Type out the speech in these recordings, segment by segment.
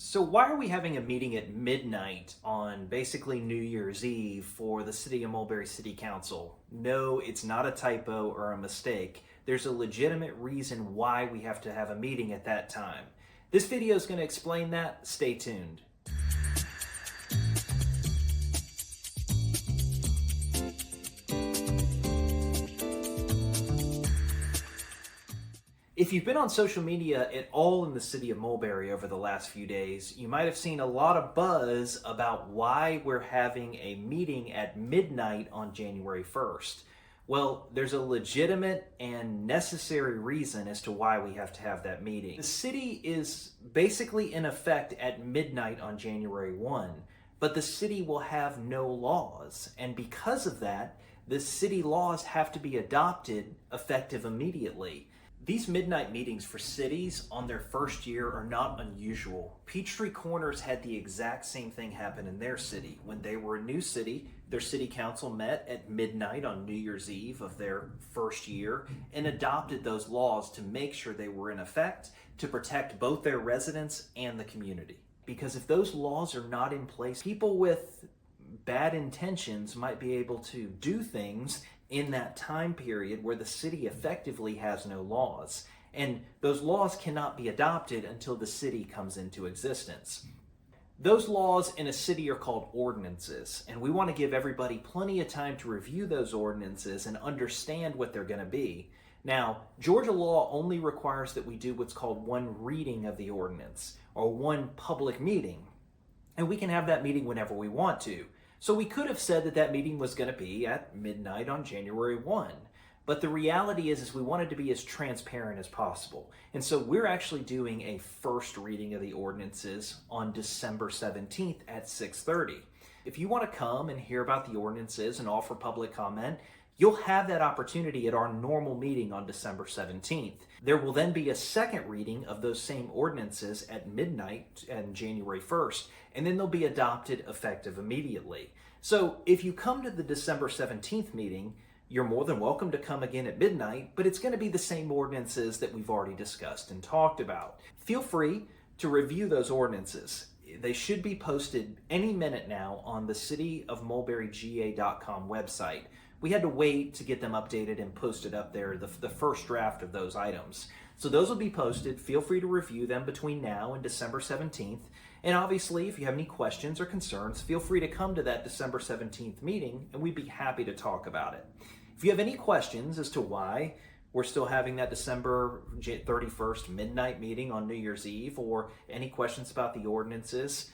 So why are we having a meeting at midnight on basically New Year's Eve for the City of Mulberry City Council? No, it's not a typo or a mistake. There's a legitimate reason why we have to have a meeting at that time. This video is going to explain that. Stay tuned. If you've been on social media at all in the city of Mulberry over the last few days, you might have seen a lot of buzz about why we're having a meeting at midnight on January 1st. Well, there's a legitimate and necessary reason as to why we have to have that meeting. The city is basically in effect at midnight on January 1, but the city will have no laws, and because of that, the city laws have to be adopted effective immediately. These midnight meetings for cities on their first year are not unusual. Peachtree Corners had the exact same thing happen in their city. When they were a new city, their city council met at midnight on New Year's Eve of their first year and adopted those laws to make sure they were in effect to protect both their residents and the community. Because if those laws are not in place, people with bad intentions might be able to do things in that time period where the city effectively has no laws. And those laws cannot be adopted until the city comes into existence. Those laws in a city are called ordinances, and we want to give everybody plenty of time to review those ordinances and understand what they're going to be. Now, Georgia law only requires that we do what's called one reading of the ordinance, or one public meeting, and we can have that meeting whenever we want to. So we could have said that that meeting was going to be at midnight on January 1. But the reality is we wanted to be as transparent as possible. And so we're actually doing a first reading of the ordinances on December 17th at 6:30. If you want to come and hear about the ordinances and offer public comment, you'll have that opportunity at our normal meeting on December 17th. There will then be a second reading of those same ordinances at midnight on January 1st, and then they'll be adopted effective immediately. So if you come to the December 17th meeting, you're more than welcome to come again at midnight, but it's going to be the same ordinances that we've already discussed and talked about. Feel free to review those ordinances. They should be posted any minute now on the cityofmulberryga.com website. We had to wait to get them updated and posted up there, the first draft of those items. So those will be posted. Feel free to review them between now and December 17th. And obviously, if you have any questions or concerns, feel free to come to that December 17th meeting, and we'd be happy to talk about it. If you have any questions as to why we're still having that December 31st midnight meeting on New Year's Eve, or any questions about the ordinances,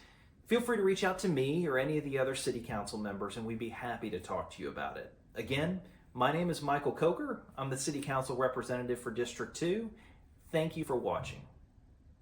feel free to reach out to me or any of the other city council members, and we'd be happy to talk to you about it. Again, my name is Michael Coker. I'm the City Council representative for District 2. Thank you for watching.